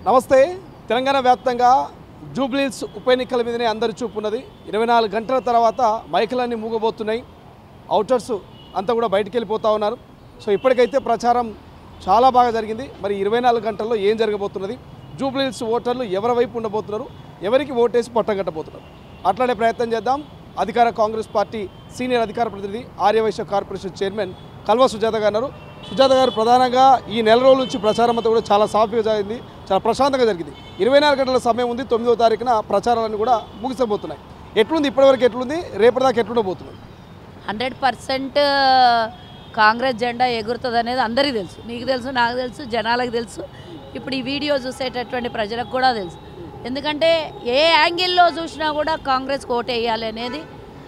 నమస్తే. తెలంగాణ వ్యాప్తంగా జూబ్లీహిల్స్ ఉప ఎన్నికల మీదనే అందరి చూపు ఉన్నది. 24 గంటల తర్వాత మైకులన్నీ మూగబోతున్నాయి. అవుటర్స్ అంతా కూడా బయటికి వెళ్ళిపోతూ ఉన్నారు. సో ఇప్పటికైతే ప్రచారం చాలా బాగా జరిగింది. మరి 24 గంటల్లో ఏం జరగబోతున్నది, జూబ్లీహిల్స్ ఓటర్లు ఎవరి వైపు ఉండబోతున్నారు, ఎవరికి ఓటేసి పట్టగట్టబోతున్నారు, అట్లానే ప్రయత్నం చేద్దాం. అధికార కాంగ్రెస్ పార్టీ సీనియర్ అధికార ప్రతినిధి ఆర్యవైశ్య కార్పొరేషన్ చైర్మన్ కల్వ సుజాత గారు అన్నారు. సుజాత గారు, ప్రధానంగా ఈ నెల రోజుల నుంచి ప్రచారం అంతా కూడా చాలా సాఫీగా జరిగింది, చాలా ప్రశాంతంగా జరిగింది. 24 గంటల సమయం ఉంది. 9వ తారీఖున ప్రచారాలన్నీ కూడా ముగిసబోతున్నాయి. ఎట్లుంది ఇప్పటివరకు, ఎట్లుంది రేపటిదాకా ఎట్లుండబోతుంది? 100% కాంగ్రెస్ జెండా ఎగురుతుంది అనేది అందరికీ తెలుసు. నీకు తెలుసు, నాకు తెలుసు, జనాలకు తెలుసు, ఇప్పుడు ఈ వీడియో చూసేటటువంటి ప్రజలకు కూడా తెలుసు. ఎందుకంటే ఏ యాంగిల్లో చూసినా కూడా కాంగ్రెస్కి ఓటు వేయాలి అనేది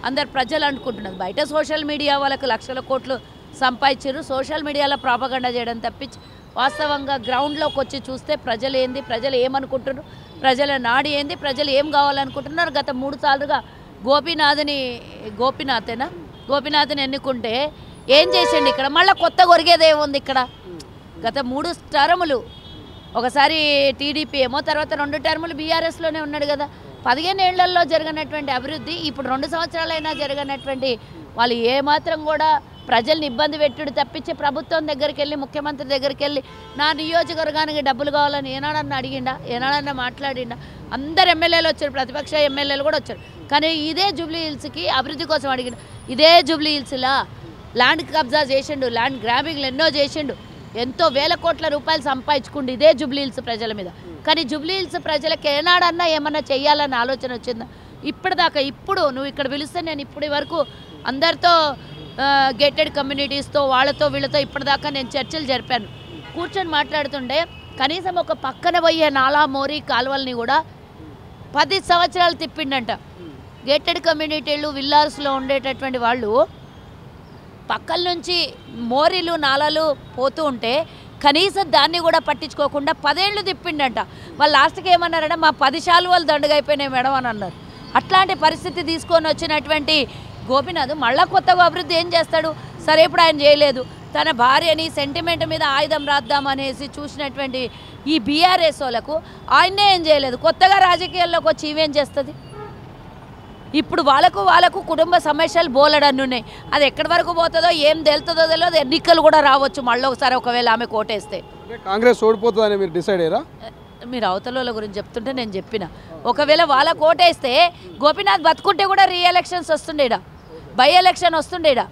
అందరు ప్రజలు అనుకుంటున్నారు. బయట సోషల్ మీడియా వాళ్ళకు లక్షల కోట్లు సంపాదించారు, సోషల్ మీడియాలో ప్రాపగండా చేయడం తప్పించి వాస్తవంగా గ్రౌండ్లోకి వచ్చి చూస్తే ప్రజలు ఏంది, ప్రజలు ఏమనుకుంటున్నారు, ప్రజల నాడి ఏంది, ప్రజలు ఏం కావాలనుకుంటున్నారు. గత 3 సార్లుగా గోపీనాథ్ని ఎన్నుకుంటే ఏం చేసిండు ఇక్కడ? మళ్ళీ కొత్త కొరిగేది ఏముంది ఇక్కడ? గత 3 టర్ములు, ఒకసారి టీడీపీ ఏమో, తర్వాత 2 టర్ములు బీఆర్ఎస్లోనే ఉన్నాడు కదా. 15 ఏళ్లలో జరిగినటువంటి అభివృద్ధి ఇప్పుడు 2 సంవత్సరాలైనా జరిగినటువంటి వాళ్ళు ఏమాత్రం కూడా ప్రజల్ని ఇబ్బంది పెట్టుడు తప్పించి ప్రభుత్వం దగ్గరికి వెళ్ళి, ముఖ్యమంత్రి దగ్గరికి వెళ్ళి నా నియోజకవర్గానికి డబ్బులు కావాలని ఏనాడన్నా అడిగిండా, ఏనాడన్నా మాట్లాడిండా? అందరు ఎమ్మెల్యేలు వచ్చారు, ప్రతిపక్ష ఎమ్మెల్యేలు కూడా వచ్చారు. కానీ ఇదే జూబ్లీహిల్స్కి అభివృద్ధి కోసం అడిగిండు. ఇదే జూబ్లీహిల్స్లా ల్యాండ్ కబ్జా చేసిండు, ల్యాండ్ గ్రాబింగ్లు ఎన్నో చేసిండు, ఎంతో వేల కోట్ల రూపాయలు సంపాదించుకుండు ఇదే జూబ్లీహిల్స్ ప్రజల మీద. కానీ జూబ్లీహిల్స్ ప్రజలకు ఏనాడన్నా ఏమన్నా చెయ్యాలన్న ఆలోచన వచ్చిందా? ఇప్పటిదాకా, ఇప్పుడు నువ్వు ఇక్కడ పిలిస్తే నేను ఇప్పటి వరకు అందరితో గేటెడ్ కమ్యూనిటీస్తో వాళ్ళతో వీళ్ళతో ఇప్పటిదాకా నేను చర్చలు జరిపాను. కూర్చొని మాట్లాడుతుంటే కనీసం ఒక పక్కన పోయే నాలా మోరీ కాలువల్ని కూడా 10 సంవత్సరాలు తిప్పిండంట. గేటెడ్ కమ్యూనిటీలు విల్లార్స్లో ఉండేటటువంటి వాళ్ళు పక్కల నుంచి మోరీలు నాలాలు పోతూ ఉంటే కనీసం దాన్ని కూడా పట్టించుకోకుండా 10 ఏళ్ళు తిప్పిండంట. వాళ్ళు లాస్ట్కి ఏమన్నారంటే మా 10 శాలువాలు దండగా అయిపోయినాయి మేడం అని అన్నారు. అట్లాంటి పరిస్థితి తీసుకొని వచ్చినటువంటి గోపీనాథ్ మళ్ళా కొత్తగా అభివృద్ధి ఏం చేస్తాడు? సరే, ఇప్పుడు ఆయన చేయలేదు. తన భార్యని సెంటిమెంట్ మీద ఆయుధం రాద్దామనేసి చూసినటువంటి ఈ బీఆర్ఎస్ వాళ్ళకు ఆయన్నే ఏం చేయలేదు. కొత్తగా రాజకీయాల్లోకి వచ్చి ఇవేం చేస్తుంది? ఇప్పుడు వాళ్ళకు కుటుంబ సమస్యలు బోలెడన్ని ఉన్నాయి. అది ఎక్కడి వరకు పోతుందో, ఏం తెలుతుందో తెలియదు. ఎన్నికలు కూడా రావచ్చు మళ్ళీ ఒకసారి, ఒకవేళ ఆమె కోటేస్తే. కాంగ్రెస్ ఓడిపోతుందని మీరు డిసైడ్ అయ్యారా? మీరు అవతల గురించి చెప్తుంటే నేను చెప్పిన, ఒకవేళ వాళ్ళ కోటేస్తే గోపీనాథ్ బతుకుంటే కూడా రీఎలక్షన్స్ వస్తుండేడా, బై ఎలక్షన్ వస్తుండేడా.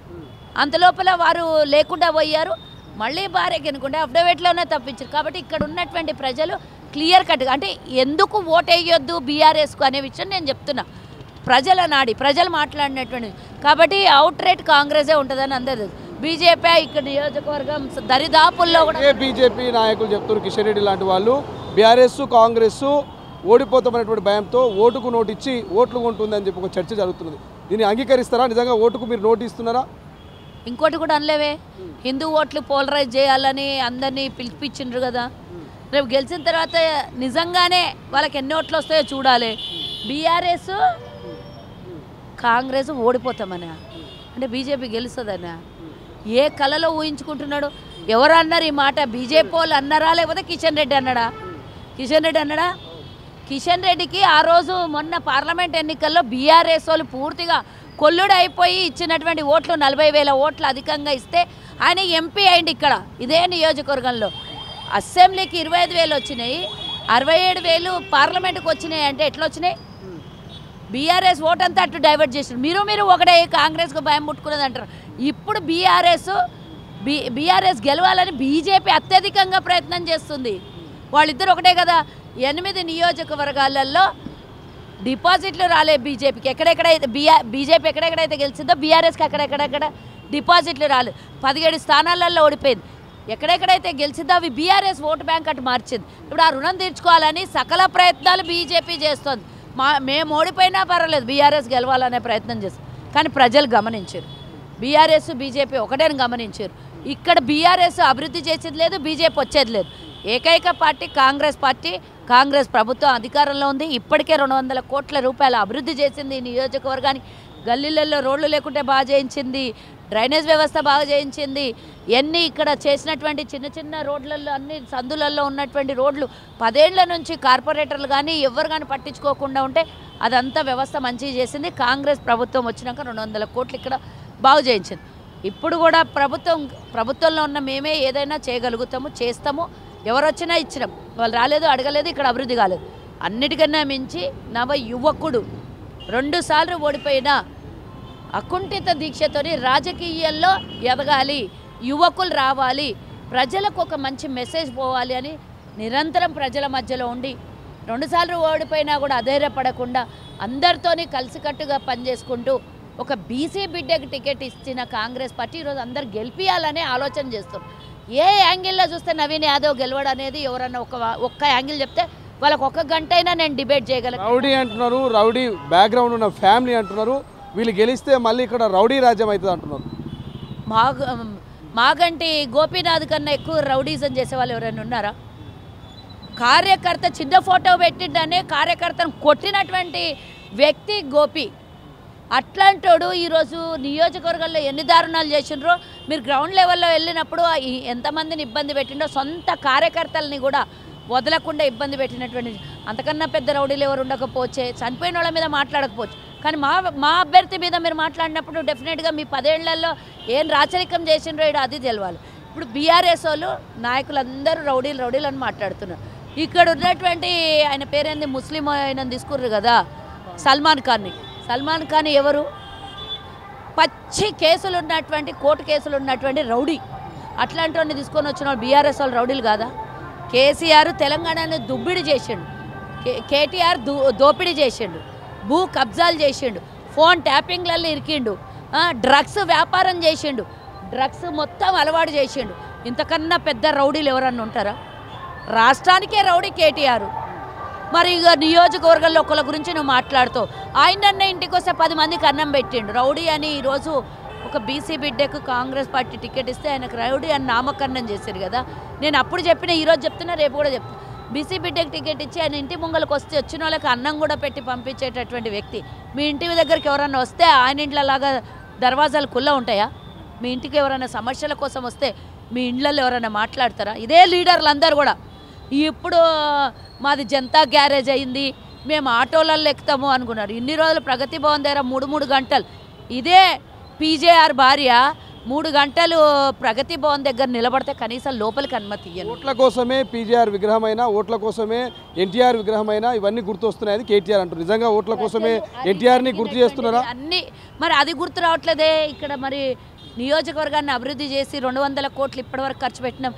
అంతలోపల వారు లేకుండా పోయారు. మళ్ళీ భార్యకి అనుకుంటే అఫిడవిట్లోనే తప్పించారు. కాబట్టి ఇక్కడ ఉన్నటువంటి ప్రజలు క్లియర్ కట్గా, అంటే ఎందుకు ఓటు వేయొద్దు బీఆర్ఎస్కు అనే విషయం నేను చెప్తున్నా. ప్రజల నాడి, ప్రజలు మాట్లాడినటువంటి. కాబట్టి అవుట్ రైట్ కాంగ్రెసే ఉంటుందని అందరూ. బీజేపీ ఇక్కడ నియోజకవర్గం దరిదాపుల్లో కూడా బీజేపీ నాయకులు చెప్తున్నారు, కిషన్ రెడ్డి లాంటి వాళ్ళు బీఆర్ఎస్ కాంగ్రెస్ ఓడిపోతామనేటువంటి భయంతో ఓటుకు నోటు ఇచ్చి ఓట్లు కొంటుందని చెప్పి ఒక చర్చ జరుగుతున్నది. దీన్ని అంగీకరిస్తారా? నిజంగా ఓటుకు మీరు నోటు ఇస్తున్నారా? ఇంకోటి కూడా అనలేవే, హిందూ ఓట్లు పోలరైజ్ చేయాలని అందరినీ పిలిపించిండ్రు కదా. రేపు గెలిచిన తర్వాత నిజంగానే వాళ్ళకి ఎన్ని ఓట్లు వస్తాయో చూడాలి. బీఆర్ఎస్ కాంగ్రెస్ ఓడిపోతామనా, అంటే బీజేపీ గెలుస్తుందనా? ఏ కళలో ఊహించుకుంటున్నాడు? ఎవరు అన్నారు ఈ మాట? బీజేపీ వాళ్ళు అన్నారా, లేకపోతే కిషన్ రెడ్డి అన్నాడా? కిషన్ రెడ్డికి ఆ రోజు మొన్న పార్లమెంట్ ఎన్నికల్లో బీఆర్ఎస్ వాళ్ళు పూర్తిగా కొల్లుడు అయిపోయి ఇచ్చినటువంటి ఓట్లు 40,000 ఓట్లు అధికంగా ఇస్తే ఆయన ఎంపీ అయింది ఇక్కడ ఇదే నియోజకవర్గంలో. అసెంబ్లీకి 25,000 వచ్చినాయి, 67,000 పార్లమెంట్కి వచ్చినాయి. అంటే ఎట్లా వచ్చినాయి? బీఆర్ఎస్ ఓటు అంతా అటు డైవర్ట్ చేసారు. మీరు ఒకటే కాంగ్రెస్కు భయం ముట్టుకున్నది అంటారు. ఇప్పుడు బీఆర్ఎస్ గెలవాలని బీజేపీ అత్యధికంగా ప్రయత్నం చేస్తుంది. వాళ్ళిద్దరు ఒకటే కదా. 8 నియోజకవర్గాలలో డిపాజిట్లు రాలే బీజేపీకి. ఎక్కడెక్కడైతే బీజేపీ ఎక్కడెక్కడైతే గెలిచిందో బీఆర్ఎస్కి అక్కడెక్కడెక్కడ డిపాజిట్లు రాలేదు. 17 స్థానాలలో ఓడిపోయింది. ఎక్కడెక్కడైతే గెలిచిందో అవి బీఆర్ఎస్ ఓటు బ్యాంక్ అటు మార్చింది. ఇప్పుడు ఆ రుణం తీర్చుకోవాలని సకల ప్రయత్నాలు బీజేపీ చేస్తుంది. మేము ఓడిపోయినా పర్వాలేదు, బీఆర్ఎస్ గెలవాలనే ప్రయత్నం చేస్తాం. కానీ ప్రజలు గమనించారు, బీఆర్ఎస్ బీజేపీ ఒకటేని గమనించారు. ఇక్కడ బీఆర్ఎస్ అభివృద్ధి చేసేది లేదు, బీజేపీ వచ్చేది లేదు. ఏకైక పార్టీ పార్టీ. కాంగ్రెస్ ప్రభుత్వం అధికారంలో ఉంది. ఇప్పటికే 200 కోట్ల రూపాయల అభివృద్ధి చేసింది ఈ నియోజకవర్గానికి. గల్లీలలో రోడ్లు లేకుంటే బాగా చేయించింది, డ్రైనేజ్ వ్యవస్థ బాగా చేయించింది. ఎన్ని ఇక్కడ చేసినటువంటి చిన్న చిన్న రోడ్లలో అన్ని సందులలో ఉన్నటువంటి రోడ్లు 10 ఏళ్ల నుంచి కార్పొరేటర్లు కానీ ఎవరు కానీ పట్టించుకోకుండా ఉంటే అదంతా వ్యవస్థ మంచిగా చేసింది. కాంగ్రెస్ ప్రభుత్వం వచ్చినాక 200 కోట్లు ఇక్కడ బాగు చేయించింది. ఇప్పుడు కూడా ప్రభుత్వంలో ఉన్న మేమే ఏదైనా చేయగలుగుతాము, చేస్తాము. ఎవరు వచ్చినా ఇచ్చినాం, వాళ్ళు రాలేదు, అడగలేదు, ఇక్కడ అభివృద్ధి కాలేదు. అన్నిటికన్నా మించి నవ యువకుడు 2 సార్లు ఓడిపోయిన అకుంఠిత దీక్షతోని రాజకీయాల్లో ఎదగాలి, యువకులు రావాలి, ప్రజలకు ఒక మంచి మెసేజ్ పోవాలి అని నిరంతరం ప్రజల మధ్యలో ఉండి 2 సార్లు ఓడిపోయినా కూడా అధైర్యపడకుండా అందరితోని కలిసికట్టుగా పనిచేసుకుంటూ ఒక బీసీ బిడ్డకి టికెట్ ఇచ్చిన కాంగ్రెస్ పార్టీ ఈరోజు అందరు గెలిపియాలనే ఆలోచన చేస్తారు. ఏ యాంగిల్లో చూస్తే నవీన్ యాదవ్ గెలవడం అనేది ఎవరన్నా ఒక్క యాంగిల్ చెప్తే వాళ్ళకి 1 గంట అయినా నేను డిబేట్ చేయగలను. రౌడీ అంటున్నారు, రౌడీ బ్యాక్గ్రౌండ్ ఉన్న ఫ్యామిలీ అంటున్నారు, వీళ్ళు గెలిస్తే మళ్ళీ ఇక్కడ రౌడీ రాజ్యం అవుతుంది అంటున్నారు. మాగంటి గోపీనాథ్ కన్నా ఎక్కువ రౌడీజం చేసే వాళ్ళు ఎవరైనా ఉన్నారా? కార్యకర్త చిన్న ఫోటో పెట్టిండనే కార్యకర్తను కొట్టినటువంటి వ్యక్తి గోపి. అట్లాంటోడు ఈరోజు నియోజకవర్గంలో ఎన్ని దారుణాలు చేసిండ్రో మీరు గ్రౌండ్ లెవెల్లో వెళ్ళినప్పుడు ఎంతమందిని ఇబ్బంది పెట్టిండో, సొంత కార్యకర్తలని కూడా వదలకుండా ఇబ్బంది పెట్టినటువంటి అంతకన్నా పెద్ద రౌడీలు ఎవరు ఉండకపోవచ్చే, చనిపోయిన వాళ్ళ మీద మాట్లాడకపోవచ్చు. కానీ మా అభ్యర్థి మీద మీరు మాట్లాడినప్పుడు డెఫినెట్గా మీ 10 ఏళ్లలో ఏం రాచరికం చేసిండ్రో అది తెలవాలి. ఇప్పుడు బీఆర్ఎస్ వాళ్ళు నాయకులందరూ రౌడీలు అని మాట్లాడుతున్నారు. ఇక్కడ ఉన్నటువంటి ఆయన పేరేంది, ముస్లిం ఆయన తీసుకుర్రు కదా సల్మాన్ ఖాన్ ఎవరు? పచ్చి కేసులు ఉన్నటువంటి, కోర్టు కేసులు ఉన్నటువంటి రౌడీ. అట్లాంటి వాడిని తీసుకొని వచ్చిన బీఆర్ఎస్ వాళ్ళు రౌడీలు కాదా? కేసీఆర్ తెలంగాణను దుబ్బిడి చేసిండు, కేటీఆర్ దోపిడీ చేసిండు, భూ కబ్జాలు చేసిండు, ఫోన్ ట్యాపింగ్లలో ఇరికిండు, డ్రగ్స్ వ్యాపారం చేసిండు, డ్రగ్స్ మొత్తం అలవాటు చేసిండు. ఇంతకన్నా పెద్ద రౌడీలు ఎవరన్నా ఉంటారా? రాష్ట్రానికే రౌడీ కేటీఆర్. మరి ఇక నియోజకవర్గంలో ఒకళ్ళ గురించి నువ్వు మాట్లాడుతావు. ఆయనన్న ఇంటికి వస్తే 10 మందికి అన్నం పెట్టిండు. రౌడీ అని ఈరోజు ఒక బీసీ బిడ్డకు కాంగ్రెస్ పార్టీ టికెట్ ఇస్తే ఆయనకు రౌడీ అని నామకరణం చేశారు కదా. నేను అప్పుడు చెప్పిన, ఈరోజు చెప్తున్నా, రేపు కూడా చెప్తున్నా. బీసీ బిడ్డకి టికెట్ ఇచ్చి ఆయన ఇంటి ముంగలకు వస్తే వచ్చిన వాళ్ళకి అన్నం కూడా పెట్టి పంపించేటటువంటి వ్యక్తి. మీ ఇంటి దగ్గరికి ఎవరన్నా వస్తే ఆయన ఇంట్లో లాగా దర్వాజాలు కుల్ల ఉంటాయా? మీ ఇంటికి ఎవరైనా సమస్యల కోసం వస్తే మీ ఇండ్లలో ఎవరైనా మాట్లాడతారా? ఇదే లీడర్లు అందరూ కూడా ఇప్పుడు మాది జనతా గ్యారేజ్ అయింది, మేము ఆటోలలో ఎక్కుతాము అనుకున్నారు. ఇన్ని రోజులు ప్రగతి భవన్ దగ్గర 3 గంటలు ఇదే పీజేఆర్ భార్య 3 గంటలు ప్రగతి భవన్ దగ్గర నిలబడితే కనీసం లోపలికి అనుమతి ఇయ్యను. ఓట్ల కోసమే పీజేఆర్ విగ్రహమైనా, ఓట్ల కోసమే ఎన్టీఆర్ విగ్రహమైనా ఇవన్నీ గుర్తొస్తున్నాయి కేటీఆర్ అంటారు. నిజంగా ఓట్ల కోసమే ఎన్టీఆర్ని గుర్తు చేస్తున్నారా? అన్నీ మరి అది గుర్తు రావట్లేదే. ఇక్కడ మరి నియోజకవర్గాన్ని అభివృద్ధి చేసి 200 కోట్లు ఇప్పటివరకు ఖర్చు పెట్టినాం,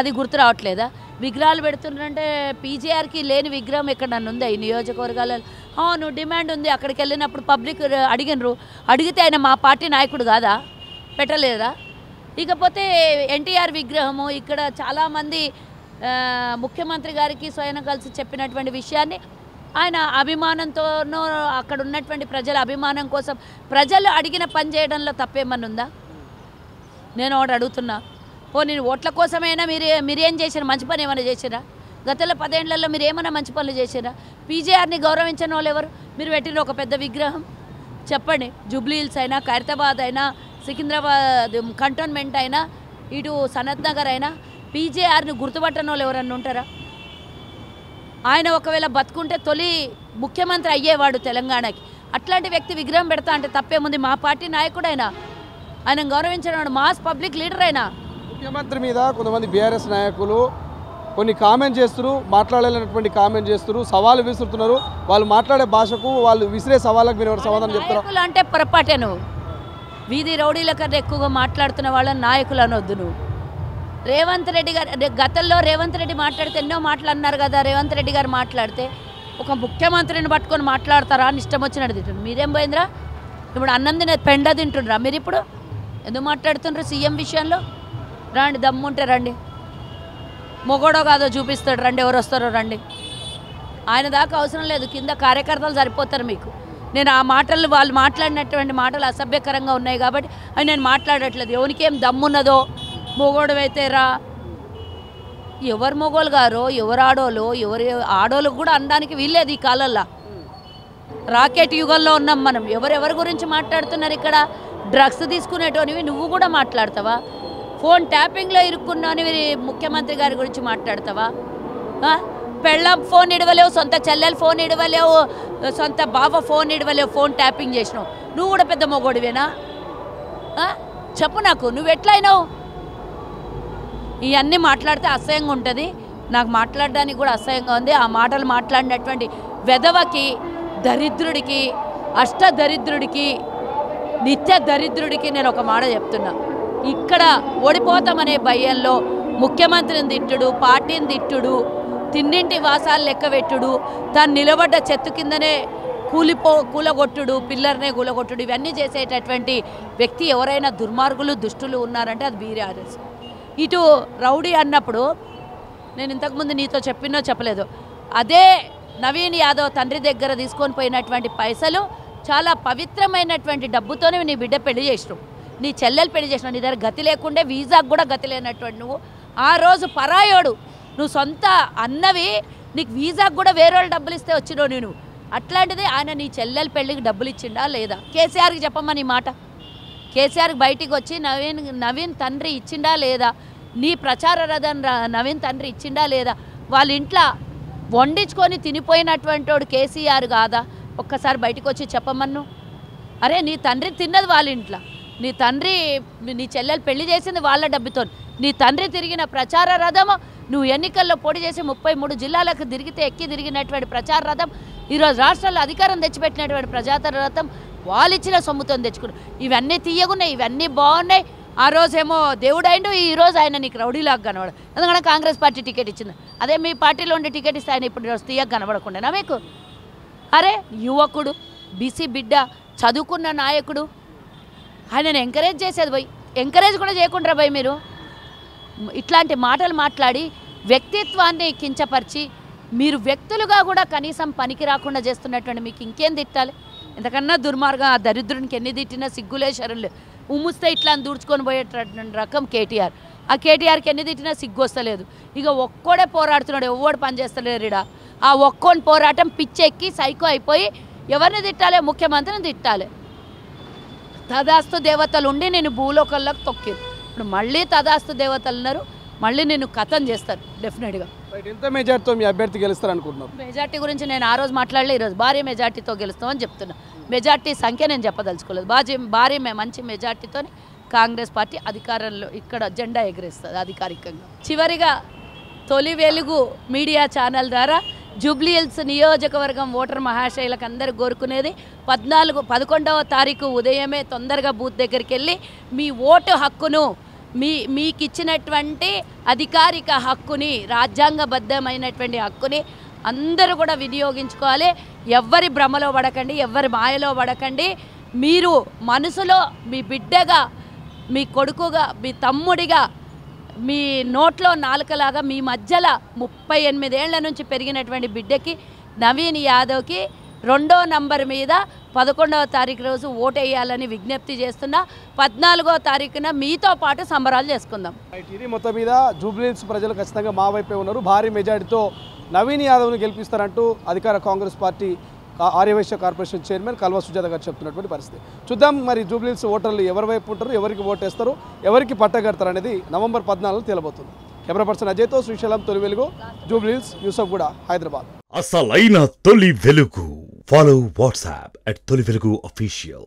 అది గుర్తు రావట్లేదా? విగ్రహాలు పెడుతుంటే పీజేఆర్కి లేని విగ్రహం ఎక్కడ నన్ను ఉందా ఈ నియోజకవర్గాలలో? అవును, డిమాండ్ ఉంది. అక్కడికి వెళ్ళినప్పుడు పబ్లిక్ అడిగితే ఆయన మా పార్టీ నాయకుడు కాదా, పెట్టలేదా? ఇకపోతే ఎన్టీఆర్ విగ్రహము ఇక్కడ చాలామంది ముఖ్యమంత్రి గారికి స్వయం కలిసి చెప్పినటువంటి విషయాన్ని ఆయన అభిమానంతోనో అక్కడ ఉన్నటువంటి ప్రజల అభిమానం కోసం ప్రజలు అడిగిన పని చేయడంలో తప్పేమన్నా ఉందా? నేను ఒకటి అడుగుతున్నా, నేను ఓట్ల కోసమైనా మీరేం చేశారు? మంచి పని ఏమైనా చేశారా? గతంలో 10 ఏళ్లలో మీరు ఏమైనా మంచి పనులు చేశారా? పీజేఆర్ని గౌరవించిన వాళ్ళు ఎవరు? మీరు పెట్టిన ఒక పెద్ద విగ్రహం చెప్పండి. జూబ్లీ హిల్స్ అయినా, ఖైరతాబాద్ అయినా, సికింద్రాబాద్ కంటోన్మెంట్ అయినా, ఇటు సనత్ నగర్ అయినా పీజేఆర్ని గుర్తుపట్టని వాళ్ళు ఎవరన్నా ఉంటారా? ఆయన ఒకవేళ బతుకుంటే తొలి ముఖ్యమంత్రి అయ్యేవాడు తెలంగాణకి. అట్లాంటి వ్యక్తి విగ్రహం పెడతా అంటే తప్పేముంది? మా పార్టీ నాయకుడైనా, ఆయన గౌరవించిన మాస్ పబ్లిక్ లీడర్ అయినా. ముఖ్యమంత్రి మీద కొంతమంది బీఆర్ఎస్ నాయకులు కొన్ని కామెంట్ చేస్తున్నారు, మాట్లాడాలన్నటువంటి కామెంట్ చేస్తున్నారు, సవాలు విసురుతున్నారు. వాళ్ళు మాట్లాడే భాషకు, వాళ్ళు విసిరే సవాళ్ళకు మీరు ఎవరు సమాధానం చెప్తారు? నాయకులు అంటే పొరపాటే. నువ్వు వీధి రౌడీల కన్నా ఎక్కువగా మాట్లాడుతున్న వాళ్ళని నాయకులు అనొద్దు. నువ్వు రేవంత్ రెడ్డి గారు గతంలో రేవంత్ రెడ్డి మాట్లాడితే ఎన్నో మాటలు అన్నారు కదా. రేవంత్ రెడ్డి గారు మాట్లాడితే ఒక ముఖ్యమంత్రిని పట్టుకొని మాట్లాడతారా అని ఇష్టం వచ్చినట్టు తింటుండ్రు. మీరేం పోయిందిరా? ఇప్పుడు అన్నం తినే పెండ తింటుండ్రా మీరు? ఇప్పుడు ఎందుకు మాట్లాడుతుండ్రు సీఎం విషయంలో? రండి, దమ్ముంటే రండి, మొగోడో కాదో చూపిస్తాడు, రండి, ఎవరు వస్తారో రండి. ఆయన దాకా అవసరం లేదు, కింద కార్యకర్తలు సరిపోతారు మీకు. నేను ఆ మాటలు, వాళ్ళు మాట్లాడినటువంటి మాటలు అసభ్యకరంగా ఉన్నాయి కాబట్టి అవి నేను మాట్లాడట్లేదు. ఎవరికేం దమ్మున్నదో మొగోడు అయితే రా, ఎవరు మొగోలు గారో, ఎవరు ఆడోలో, ఎవరు ఆడోళ్ళకు కూడా అనడానికి వీల్లేదు ఈ కాలంలో. రాకెట్ యుగంలో ఉన్నాం మనం. ఎవరెవరి గురించి మాట్లాడుతున్నారు ఇక్కడ? డ్రగ్స్ తీసుకునేటోనివి నువ్వు కూడా మాట్లాడతావా? ఫోన్ ట్యాపింగ్లో ఇరుక్కున్నానివి ముఖ్యమంత్రి గారి గురించి మాట్లాడతావా? పెళ్ళం ఫోన్ ఇడవలేవు, సొంత చెల్లెలు ఫోన్ ఇడవలేవు, సొంత బావ ఫోన్ ఇడవలేవు, ఫోన్ ట్యాపింగ్ చేసినావు. నువ్వు కూడా పెద్ద మొగోడివేనా? చెప్పు నాకు, నువ్వు ఎట్లా అయినావు? ఇవన్నీ మాట్లాడితే అసహ్యంగా ఉంటుంది. నాకు మాట్లాడడానికి కూడా అసహ్యంగా ఉంది. ఆ మాటలు మాట్లాడినటువంటి వెధవకి, దరిద్రుడికి, అష్టదరిద్రుడికి, నిత్య దరిద్రుడికి నేను ఒక మాట చెప్తున్నా. ఇక్కడ ఓడిపోతామనే భయంలో ముఖ్యమంత్రిని తిట్టుడు, పార్టీని తిట్టుడు, తిన్నింటి వాసాలు లెక్కబెట్టుడు, తాను నిలబడ్డ చెత్త కిందనే కూలగొట్టుడు, పిల్లర్నే కూలగొట్టుడు, ఇవన్నీ చేసేటటువంటి వ్యక్తి ఎవరైనా దుర్మార్గులు, దుష్టులు ఉన్నారంటే అది బీఆర్ఎస్. ఇటు రౌడీ అన్నప్పుడు నేను ఇంతకుముందు నీతో చెప్పినో చెప్పలేదు, అదే నవీన్ యాదవ్ తండ్రి దగ్గర తీసుకొని పోయినటువంటి పైసలు చాలా పవిత్రమైనటువంటి డబ్బుతోనే నీ బిడ్డ పెళ్లి చేసినావు, నీ చెల్లెలు పెళ్లి చేసినావు. నీ దగ్గర గతి లేకుండే, వీసాకు కూడా గతి లేనటువంటి నువ్వు ఆ రోజు పరాయోడు, నువ్వు సొంత అన్నవి నీకు వీసాకు కూడా వేరే వాళ్ళు డబ్బులు ఇస్తే వచ్చినావు నేను. అట్లాంటిది ఆయన నీ చెల్లెలు పెళ్ళికి డబ్బులు ఇచ్చిండా లేదా? కేసీఆర్కి చెప్పమ్మా నీ మాట. కేసీఆర్కి బయటికి వచ్చి నవీన్ తండ్రి ఇచ్చిండా లేదా? నీ ప్రచార రథం నవీన్ తండ్రి ఇచ్చిండా లేదా? వాళ్ళ ఇంట్లో వండించుకొని తినిపోయినటువంటి వాడు కేసీఆర్ కాదా? ఒక్కసారి బయటకు వచ్చి చెప్పమన్ను. అరే నీ తండ్రి తిన్నది వాళ్ళ ఇంట్లో, నీ తండ్రి నీ చెల్లెలు పెళ్లి చేసింది వాళ్ళ డబ్బుతో, నీ తండ్రి తిరిగిన ప్రచార రథము, నువ్వు ఎన్నికల్లో పోటీ చేసి 33 జిల్లాలకు తిరిగినటువంటి ప్రచార రథం, ఈరోజు రాష్ట్రాల్లో అధికారం తెచ్చిపెట్టినటువంటి ప్రచార రథం వాళ్ళు ఇచ్చిన సొమ్ముతో తెచ్చుకున్నావు. ఇవన్నీ తీయగున్నాయి, ఇవన్నీ బాగున్నాయి. ఆ రోజేమో దేవుడైండు, ఈరోజు ఆయన నీకు రౌడీలాగా కనబడు. ఎందుకంటే కాంగ్రెస్ పార్టీ టికెట్ ఇచ్చింది. అదే మీ పార్టీలో ఉండే టికెట్ ఇస్తే ఆయన ఇప్పుడు తీయగా కనబడకుండా మీకు? అరే యువకుడు, బీసీ బిడ్డ, చదువుకున్న నాయకుడు, ఆయనను ఎంకరేజ్ చేసేది పోయి ఎంకరేజ్ కూడా చేయకుండా పోయి మీరు ఇట్లాంటి మాటలు మాట్లాడి వ్యక్తిత్వాన్ని కించపరిచి మీరు వ్యక్తులుగా కూడా కనీసం పనికి రాకుండా చేస్తున్నటువంటి మీకు ఇంకేం తిట్టాలి? ఎంతకన్నా దుర్మార్గం. ఆ దరిద్రునికి ఎన్ని తిట్టినా సిగ్గులే శరణులే. ఉమ్ముస్తే ఇట్లా దూడ్చుకొని పోయేటటువంటి రకం కేటీఆర్. ఆ కేటీఆర్కి ఎన్ని తిట్టినా సిగ్గు వస్తలేదు. ఇక ఒక్కడే పోరాడుతున్నాడు, ఎవడు పని చేస్తలేరు ఇడా. ఆ ఒక్కోని పోరాటం పిచ్చెక్కి సైకో అయిపోయి ఎవరిని తిట్టాలి? ముఖ్యమంత్రిని తిట్టాలి. తదాస్తు దేవతలు ఉండి నేను భూలోకంలోకి తొక్కిరు. ఇప్పుడు మళ్ళీ తదాస్తు దేవతలు ఉన్నారు, మళ్ళీ నేను కథం చేస్తారు డెఫినెట్గా. ఎంత మెజార్టీతో మీ అభ్యర్థి గెలుస్తారు అనుకుంటున్నారు? మెజార్టీ గురించి నేను ఆ రోజు మాట్లాడలే, ఈరోజు భారీ మెజార్టీతో గెలుస్తామని చెప్తున్నా. మెజార్టీ సంఖ్య నేను చెప్పదలుచుకోలేదు. భారీ మంచి మెజార్టీతో కాంగ్రెస్ పార్టీ అధికారంలో ఇక్కడ జెండా ఎగరేస్తుంది అధికారికంగా. చివరిగా తొలి వెలుగు మీడియా ఛానల్ ద్వారా జూబ్లీహిల్స్ నియోజకవర్గం ఓటర్ మహాశయులకు అందరూ కోరుకునేది 11వ తారీఖు ఉదయమే తొందరగా బూత్ దగ్గరికి వెళ్ళి మీ ఓటు హక్కును, మీకు ఇచ్చినటువంటి అధికారిక హక్కుని, రాజ్యాంగబద్ధమైనటువంటి హక్కుని అందరూ కూడా వినియోగించుకోవాలి. ఎవ్వరి భ్రమలో పడకండి, ఎవ్వరి మాయలో పడకండి. మీరు మనసులో మీ బిడ్డగా, మీ కొడుకుగా, మీ తమ్ముడిగా, మీ నోట్లో నాలుకలాగా మీ మధ్యలో 38 ఏళ్ల నుంచి పెరిగినటువంటి బిడ్డకి నవీన్ యాదవ్కి 2వ నంబర్ మీద 11వ తారీఖు రోజు ఓటేయాలని విజ్ఞప్తి చేస్తున్నా. 14వ తారీఖున మీతో పాటు సంబరాలు చేసుకుందాం. ఇది మొత్తం మీద జూబ్లీహిల్స్ ప్రజలు ఖచ్చితంగా మా వైపే ఉన్నారు. భారీ మెజార్టీతో నవీన్ యాదవ్ను గెలిపిస్తారంటూ అధికార Congress party Arya Vysya corporation chairman Kalva Sujatha గారు చెప్తున్నటువంటి పరిస్థితి. చూద్దాం మరి జూబ్లీహిల్స్ ఓటర్లు ఎవరి వైపు ఉంటారు, ఎవరికి ఓటేస్తారు, ఎవరికి పట్టగడతారు అనేది నవంబర్ 14 తేలబోతుంది. కెమెరా పర్సన్ అజయ్తో శ్రీశైలం, తొలి వెలుగు, జూబ్లీహిల్స్, యూసఫ్గూడ, హైదరాబాద్. అసలైన తొలి వెలుగు. ఫాలో వాట్సాప్ @తొలి వెలుగు official.